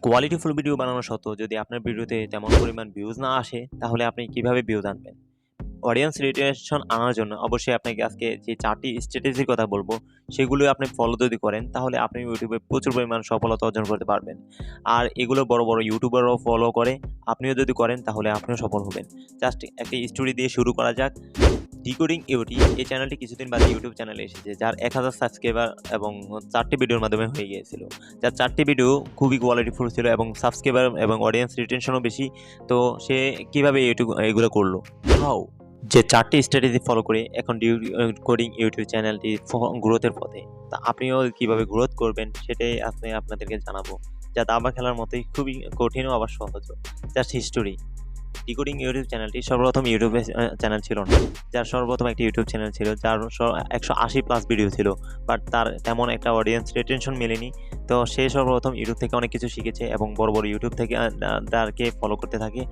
কোয়ালিটিফুল video বানানো সত্ত্বেও যদি আপনার ভিডিওতে তেমন পরিমাণ ভিউজ না আসে, তাহলে আপনি কিভাবে ভিউজ আনবেন? অডিয়েন্স রিটেনশন আনার জন্য অবশ্যই আপনাকে আজকে যে ৪ টি স্ট্র্যাটেজির কথা বলবো, সেগুলো আপনি ফলো যদি করেন, তাহলে আপনি ইউটিউবে প্রচুর পরিমাণ সফলতা অর্জন করতে পারবেন। আর এগুলো বড়, বড় ইউটিউবাররাও ফলো করে। আপনিও যদি করেন, তাহলে আপনিও সফল হবেন। জাস্ট একটা স্টোরি দিয়ে শুরু করা যাক। ডিকোডিং ইউটি এই চ্যানেলটি কিছুদিন বাদে ইউটিউব চ্যানেলে এসেছে, যার ১,০০০ সাবস্ক্রাইবার এবং ৪টি ভিডিওর মাধ্যমে হয়ে গিয়েছিল। যার ৪টি ভিডিও খুবই কোয়ালিটিফুল ছিল এবং সাবস্ক্রাইবার এবং অডিয়েন্স রিটেনশনও বেশি। তো সে কীভাবে এগুলো করলো? হাউ? যে ৪টি স্ট্র্যাটেজি ফলো করে এখন ডিকোডিং ইউটিউব চ্যানেলটি গ্রোথের পথে। তা আপনিও কীভাবে গ্রোথ করবেন, সেটাই আপনাদেরকে জানাবো। যা দাবা খেলার মতোই খুবই কঠিনও আবার সহজও। Just history. ডিকোডিং ইউটিউব চ্যানেলটি সর্বপ্রথম ইউটিউবে চ্যানেল ছিল না। যার সর্বপ্রথম একটি ইউটিউব চ্যানেল ছিল, যার ১৮০+ ভিডিও ছিল। বাট তার তেমন একটা অডিয়েন্স রিটেনশন মেলেনি। তো সে সর্বপ্রথম ইউটিউব থেকে অনেক কিছু শিখেছে এবং বড়, বড় ইউটিউব থেকে তারকে ফলো করতে থাকে।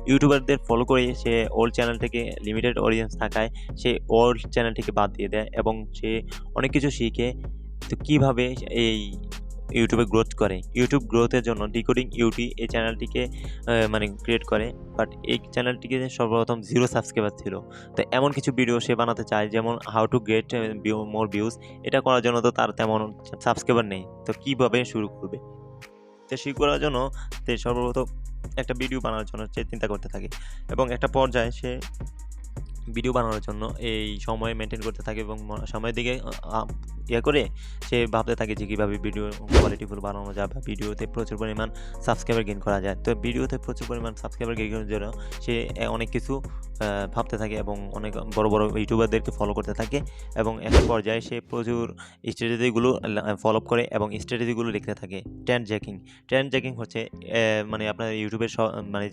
ইউটিউবারদের ফলো করে সে ওল্ড চ্যানেল থেকে লিমিটেড অডিয়েন্স থাকায় সে ওল্ড চ্যানেলটিকে বাদ দিয়ে দেয় এবং সে অনেক কিছু শিখে। তো কীভাবে এই ইউটিউবে গ্রোথ করে? ইউটিউব গ্রোথের জন্য ডিকোডিং ইউটি এই চ্যানেলটিকে ক্রিয়েট করে। বাট এই চ্যানেলটিকে সর্বপ্রথম 0 সাবস্ক্রাইবার ছিল। তো এমন কিছু ভিডিও সে বানাতে চায়, যেমন how to get more views. এটা করার জন্য তো তার তেমন সাবস্ক্রাইবার নেই। তো কীভাবে শুরু করবে? তো শুরু করার জন্য সে সর্বপ্রথম একটা ভিডিও বানানোর জন্য সে চিন্তা করতে থাকে এবং একটা পর্যায়ে সে ভিডিও বানানোর জন্য এই সময় মেনটেন করতে থাকে এবং সময়ের দিকে করে সে ভাবতে থাকে যে কীভাবে ভিডিও কোয়ালিটিফুল বানানো যায় বা ভিডিওতে প্রচুর পরিমাণ সাবস্ক্রাইবার গেইন করা যায়। তো ভিডিওতে প্রচুর পরিমাণ সাবস্ক্রাইবার গেইনের জন্য সে অনেক কিছু ভাবতে থাকে এবং অনেক বড়, বড় ইউটিউবারদেরকে ফলো করতে থাকে এবং একটা পর্যায়ে সে প্রচুর স্ট্র্যাটেজিগুলো ফলো করে এবং স্ট্র্যাটেজিগুলো লিখতে থাকে। ট্রেন্ড জ্যাকিং হচ্ছে আপনার ইউটিউবের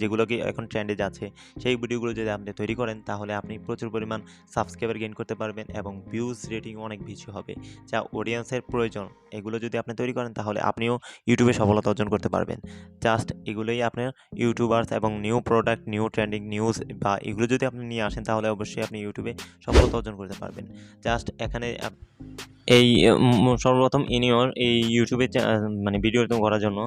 যেগুলোকে এখন ট্রেন্ডে যাচ্ছে, সেই ভিডিওগুলো যদি আপনি তৈরি করেন, তাহলে আপনি প্রচুর পরিমাণ সাবস্ক্রাইবার গেইন করতে পারবেন এবং ভিউজ রেটিং অনেক বেশি হবে, যা অডিয়েন্সের প্রয়োজন। এগুলো যদি আপনি তৈরি করেন, তাহলে আপনিও ইউটিউবে সফলতা অর্জন করতে পারবেন। জাস্ট এগুলোই আপনার ইউটিউবার্স এবং new product, new trending news বা এগুলো যদি আপনি নিয়ে আসেন, তাহলে অবশ্যই আপনি ইউটিউবে সফলতা অর্জন করতে পারবেন। জাস্ট এখানে এই সর্বপ্রথম এই ইউটিউবে ভিডিও করার জন্য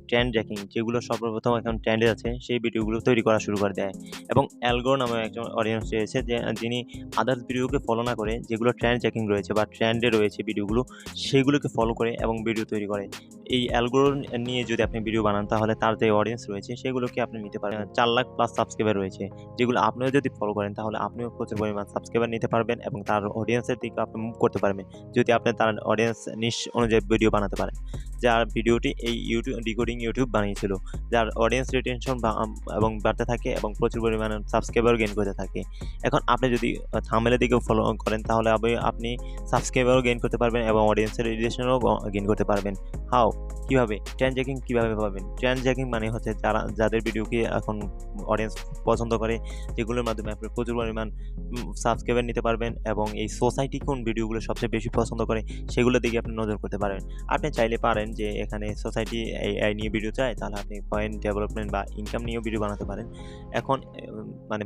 ট্রেন্ড জ্যাকিং, যেগুলো সর্বপ্রথম এখন ট্রেন্ডে আছে, সেই ভিডিওগুলো তৈরি করা শুরু করে দেয় এবং অ্যালগ্রো নামে একজন অডিয়েন্স রয়েছে, যিনি আদার্স ভিডিওকে ফলো না করে, যেগুলো ট্রেন্ড জ্যাকিং রয়েছে বা ট্রেন্ডে রয়েছে ভিডিওগুলো, সেগুলোকে ফলো করে এবং ভিডিও তৈরি করে। এই অ্যালগ্রো নিয়ে যদি আপনি ভিডিও বানান, তাহলে তার যে অডিয়েন্স রয়েছে, সেগুলোকে আপনি নিতে পারেন। ৪ লাখ প্লাস সাবস্ক্রাইবার রয়েছে, যেগুলো আপনিও যদি ফলো করেন, তাহলে আপনিও প্রচুর পরিমাণ সাবস্ক্রাইবার নিতে পারবেন এবং তার অডিয়েন্সের দিকে আপনি মুভ করতে পারবেন, যদি আপনি তার অডিয়েন্স নিশ অনুযায়ী ভিডিও বানাতে পারেন। যার ভিডিওটি এই ডিকোডিং ইউটিউব বানিয়েছিল, যার অডিয়েন্স রিটেনশন এবং বাড়তে থাকে এবং প্রচুর পরিমাণে সাবস্ক্রাইবার গেইন করতে থাকে। এখন আপনি যদি থাম্বনেলের দিকেও ফলো করেন, তাহলে আপনি সাবস্ক্রাইবারও গেইন করতে পারবেন এবং অডিয়েন্সের রিলেশনও গেইন করতে পারবেন। হাউ? কীভাবে? ট্রেন্ড জ্যাকিং কীভাবে পাবেন? ট্রেন্ড জ্যাকিং হচ্ছে যাদের ভিডিওকে এখন অডিয়েন্স পছন্দ করে, যেগুলোর মাধ্যমে আপনি প্রচুর পরিমাণ সাবস্ক্রাইবার নিতে পারবেন এবং এই সোসাইটি কোন ভিডিওগুলো সবচেয়ে বেশি পছন্দ করে, সেগুলোর দিকে আপনি নজর করতে পারেন। আপনি চাইলে পারেন যে এখানে সোসাইটি এই নিয়ে ভিডিও চায়, তাহলে আপনি পয়েন্ট ডেভেলপমেন্ট বা ইনকাম নিয়েও ভিডিও বানাতে পারেন। এখন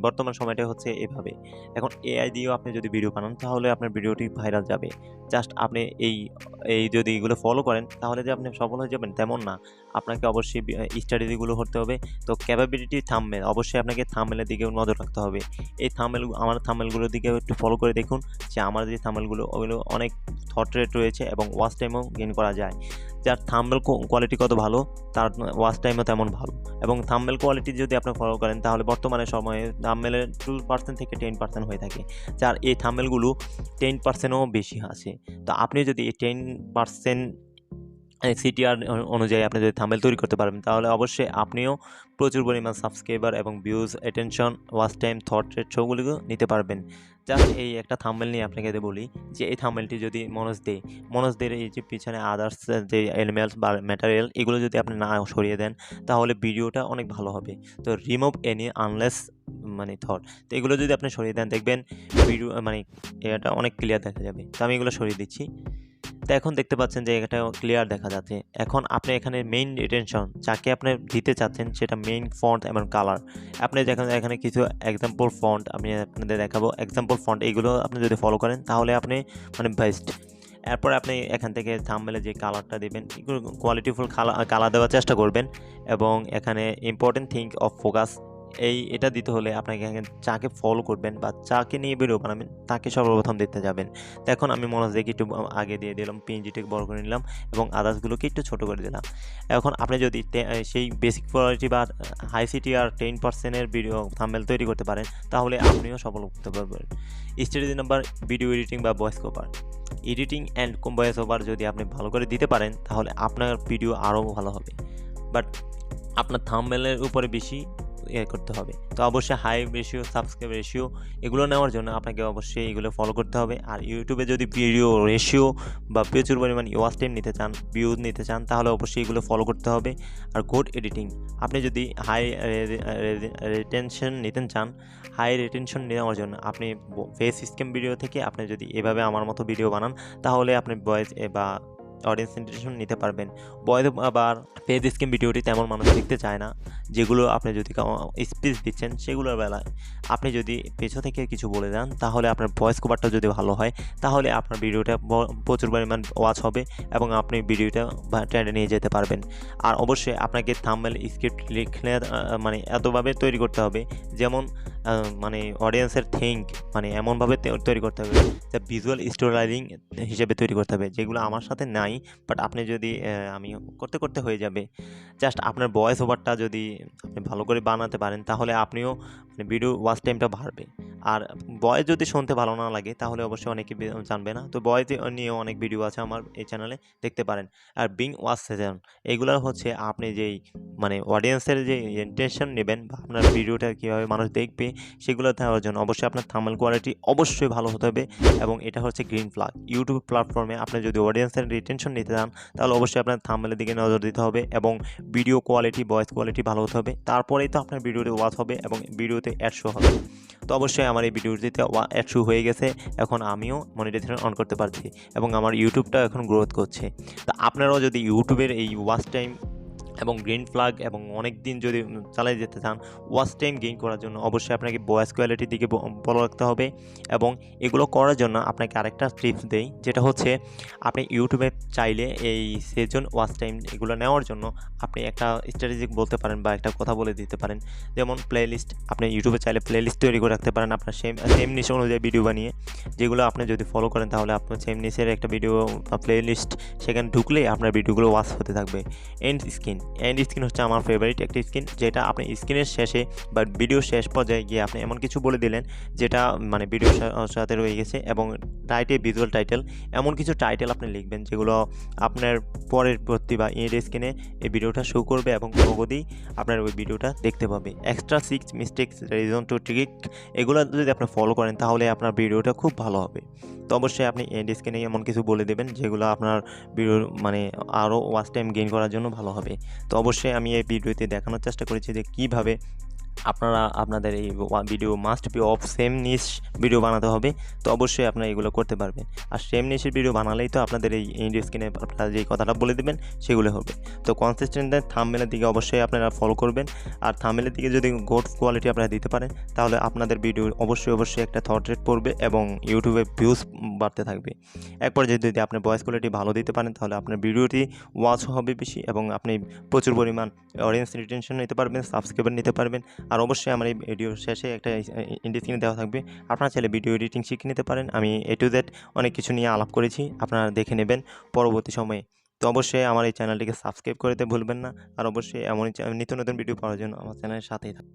বর্তমান সময়টা হচ্ছে এভাবে। এখন এআই দিয়েও আপনি যদি ভিডিও বানান, তাহলে আপনার ভিডিওটি ভাইরাল যাবে। জাস্ট আপনি এই যদি এগুলো ফলো করেন, তাহলে যে আপনি সফল হয়ে যাবেন তেমন না। আপনাকে অবশ্যই স্ট্র্যাটেজিগুলো করতে হবে। তো ক্যাপাবিলিটি থাম্বনেল, অবশ্যই আপনাকে থাম্বনেলের দিকেও নজর রাখতে হবে। এই আমার থাম্বনেলগুলোর দিকেও একটু ফলো করে দেখুন যে আমার যে থাম্বনেলগুলো, ওগুলো অনেক থট রেট রয়েছে এবং ওয়াচ টাইমও গেইন করা যায়। যার থাম্বনেল কোয়ালিটি কত ভালো, তার ওয়াচ টাইমও তেমন ভালো। এবং থাম্বনেল কোয়ালিটি যদি আপনি ফলো করেন, তাহলে বর্তমানে সময়ে থাম্বনেলের 2% থেকে 10% হয়ে থাকে, যার এই থাম্বনেলগুলো 10%ও বেশি আছে। তো আপনি যদি এই 10% সিটিআর অনুযায়ী আপনি যদি থাম্বনেল তৈরি করতে পারবেন, তাহলে অবশ্যই আপনিও প্রচুর পরিমাণ সাবস্ক্রাইবার এবং views, attention, watch time, thought rate সবগুলো নিতে পারবেন। জাস্ট এই একটা থাম্বনেল নিয়ে আপনাকে বলি যে এই থাম্বনেলটি যদি মনোজদের এই যে পিছনে আদার্স যে এনিম্যালস বা ম্যাটেরিয়াল, এগুলো যদি আপনি না সরিয়ে দেন, তাহলে ভিডিওটা অনেক ভালো হবে। তো রিমুভ এনি আনলেস থট, তো এগুলো যদি আপনি সরিয়ে দেন, দেখবেন ভিডিও এটা অনেক ক্লিয়ার দেখা যাবে। তো আমি এগুলো সরিয়ে দিচ্ছি। তো এখন দেখতে পাচ্ছেন যে এটা ক্লিয়ার দেখা যাচ্ছে। এখন আপনি এখানে মেইন রিটেনশন যাকে আপনি দিতে চাচ্ছেন, সেটা মেইন ফন্ট এবং কালার। আপনি দেখেন এখানে কিছু এক্সাম্পল ফন্ট আমি আপনাদের দেখাবো। এক্সাম্পল ফন্ট এইগুলো আপনি যদি ফলো করেন, তাহলে আপনি বেস্ট। এরপর আপনি এখান থেকে থাম্বনেলে যে কালারটা দেবেন, এগুলো কোয়ালিটিফুল কালার দেওয়ার চেষ্টা করবেন এবং এখানে ইম্পর্টেন্ট থিং অফ ফোকাস এটা দিতে হলে আপনাকে এখানে যাকে ফলো করবেন বা যাকে নিয়ে ভিডিও বানাবেন তাকে সর্বপ্রথম দিতে যাবেন। তো এখন আমি মনোযোগ একটু আগে দিয়ে দিলাম, পিএনজিটাকে বড় করে নিলাম এবং আদার্সগুলোকে একটু ছোট করে দিলাম। এখন আপনি যদি সেই বেসিক কোয়ালিটি বা হাই সিটি আর 10% ভিডিও থাম্বনেল তৈরি করতে পারেন তাহলে আপনিও সফল করতে পারবেন। স্ট্র্যাটেজি নাম্বার ভিডিও এডিটিং বা voice over. Editing and voice over যদি আপনি ভালো করে দিতে পারেন তাহলে আপনার ভিডিও আরও ভালো হবে, বাট আপনার থাম্বনেলের উপরে বেশি করতে হবে। তো অবশ্যই হাই রেশিও, সাবস্ক্রাইব রেশিও এগুলো নেওয়ার জন্য আপনাকে অবশ্যই এগুলো ফলো করতে হবে। আর ইউটিউবে যদি ভিডিও রেশিও বা প্রচুর পরিমাণ ওয়াচ টাইম নিতে চান, ভিউজ নিতে চান তাহলে অবশ্যই এগুলো ফলো করতে হবে। আর গুড এডিটিং, আপনি যদি হাই রিটেনশন নিতে চান, হাই রিটেনশন নেওয়ার জন্য আপনি ফেস স্ক্যাম ভিডিও থেকে আপনি যদি এভাবে আমার মতো ভিডিও বানান তাহলে আপনি ভয়েস বা অডিয়েন্স ইন্টারেকশন নিতে পারবেন। ভয়েস আবার ফেস স্ক্যাম ভিডিওটি তেমন মানুষ দেখতে চায় না, যেগুলো আপনি যদি স্পিচ দিচ্ছেন সেগুলোর বেলায় আপনি যদি পেছন থেকে কিছু বলে দেন তাহলে আপনার ভয়েস কভারটা যদি ভালো হয় তাহলে আপনার ভিডিওটা প্রচুর পরিমাণ ওয়াচ হবে এবং আপনি ভিডিওটা ট্রেন্ডে নিয়ে যেতে পারবেন। আর অবশ্যই আপনাকে থাম্বনেল স্ক্রিপ্ট লিখলে মানে এতভাবে তৈরি করতে হবে যেমন মানে অডিয়েন্সের থিঙ্ক মানে এমনভাবে তৈরি করতে হবে যে ভিজুয়াল স্টোরি হিসেবে তৈরি করতে হবে, যেগুলো আমার সাথে নাই, বাট আপনি যদি আমি করতে করতে হয়ে যাবে। জাস্ট আপনার ভয়েস ওভারটা যদি আপনি ভালো করে বানাতে পারেন তাহলে আপনিও ভিডিও ওয়াচ টাইমটা বাড়বে। আর ভয়েস যদি শুনতে ভালো না লাগে তাহলে অবশ্যই অনেকে জানবে না। তো ভয়েস নিয়েও অনেক ভিডিও আছে আমার এই চ্যানেলে, দেখতে পারেন। আর বিং ওয়াচ সেশন এগুলো হচ্ছে আপনি যেই মানে অডিয়েন্সের যে ইন্টেনশন নেবেন বা আপনার ভিডিওটা কীভাবে মানুষ দেখবে সেগুলো দেওয়ার জন্য অবশ্যই আপনার থাম্বনেল কোয়ালিটি অবশ্যই ভালো হতে হবে। এবং এটা হচ্ছে গ্রিন ফ্ল্যাগ। ইউটিউব প্ল্যাটফর্মে আপনি যদি অডিয়েন্সের রিটেনশন নিতে চান তাহলে অবশ্যই আপনার থাম্বনেলের দিকে নজর দিতে হবে এবং ভিডিও কোয়ালিটি, ভয়েস কোয়ালিটি ভালো হতে হবে। তারপরেই তো আপনার ভিডিওতে ওয়াচ হবে এবং ভিডিওতে অ্যাড শো হবে। তো অবশ্যই আমার এই ভিডিওটিতে অ্যাড শো হয়ে গেছে, এখন আমিও মনিটাইজেশন অন করতে পারছি এবং আমার ইউটিউবটা এখন গ্রোথ করছে। তা আপনারাও যদি ইউটিউবের এই ওয়াচ টাইম এবং গ্রিন ফ্ল্যাগ এবং অনেক দিন যদি চালিয়ে যেতে চান ওয়াচ টাইম গেইন করার জন্য অবশ্যই আপনাকে ভয়েস কোয়ালিটির দিকে ফলো রাখতে হবে। এবং এগুলো করার জন্য আপনাকে আরেকটা টিপস দেই, যেটা হচ্ছে আপনি ইউটিউবে চাইলে এই সেজন ওয়াচ টাইম এগুলো নেওয়ার জন্য আপনি একটা স্ট্র্যাটেজি বলতে পারেন বা একটা কথা বলে দিতে পারেন। যেমন প্লেলিস্ট, আপনি ইউটিউবে চাইলে প্লেলিস্ট তৈরি করে রাখতে পারেন আপনার সেম নিশ অনুযায়ী ভিডিও বানিয়ে, যেগুলো আপনি যদি ফলো করেন তাহলে আপনার সেম নিশের একটা ভিডিও বা প্লেলিস্ট সেখানে ঢুকলেই আপনার ভিডিওগুলো ওয়াচ হতে থাকবে। এন্ড স্ক্রিন হচ্ছে আমার ফেভারিট একটি স্ক্রিন, যেটা আপনি স্ক্রিনের শেষে বা ভিডিওর শেষ পর্যায়ে গিয়ে আপনি এমন কিছু বলে দিলেন যেটা মানে ভিডিওর সাথে রয়ে গেছে এবং রাইটে ভিজুয়াল টাইটেল, এমন কিছু টাইটেল আপনি লিখবেন যেগুলো আপনার পরের প্রতি বা এন্ড স্ক্রিনে এই ভিডিওটা শো করবে এবং নগদেই আপনার ওই ভিডিওটা দেখতে পাবে। Extra 6 mistakes reason to trick, এগুলো যদি আপনি ফলো করেন তাহলে আপনার ভিডিওটা খুব ভালো হবে। তো অবশ্যই আপনি এন্ড স্ক্রিনে এমন কিছু বলে দেবেন যেগুলো আপনার ভিডিওর মানে আরও ওয়াচ টাইম গেইন করার জন্য ভালো হবে। তো অবশ্যই আমি এই ভিডিওতে দেখানোর চেষ্টা করেছি যে কীভাবে আপনারা আপনাদের এই video must be of same niche video বানাতে হবে। তো অবশ্যই আপনারা এগুলো করতে পারবেন। আর সেম নিশের ভিডিও বানালেই তো আপনাদের এই ইন্ডিও স্ক্রিনে আপনারা যেই কথাটা বলে দেবেন সেগুলো হবে। তো কনসিস্টেন্ট থাম্বনেলের দিকে অবশ্যই আপনারা ফলো করবেন। আর থাম্বনেলের দিকে যদি গুড কোয়ালিটি আপনারা দিতে পারেন তাহলে আপনাদের ভিডিও অবশ্যই একটা থট রেট পড়বে এবং ইউটিউবে ভিউজ বাড়তে থাকবে। একবার যদি আপনি ভয়েস কোয়ালিটি ভালো দিতে পারেন তাহলে আপনার ভিডিওটি ওয়াচ হবে বেশি এবং আপনি প্রচুর পরিমাণ অডিয়েন্স রিটেনশন নিতে পারবেন, সাবস্ক্রাইবার নিতে পারবেন। আর অবশ্যই আমার এই ভিডিওর শেষে একটা এন্ড স্ক্রিনে দেওয়া থাকবে, আপনারা চাইলে ভিডিও এডিটিং শিখে নিতে পারেন। আমি A to Z অনেক কিছু নিয়ে আলাপ করেছি, আপনারা দেখে নেবেন পরবর্তী সময়ে। তো অবশ্যই আমার এই চ্যানেলটিকে সাবস্ক্রাইব করতে ভুলবেন না। আর অবশ্যই এমনই নিত্য নতুন ভিডিও পাওয়ার জন্য আমার চ্যানেলের সাথেই থাকুন।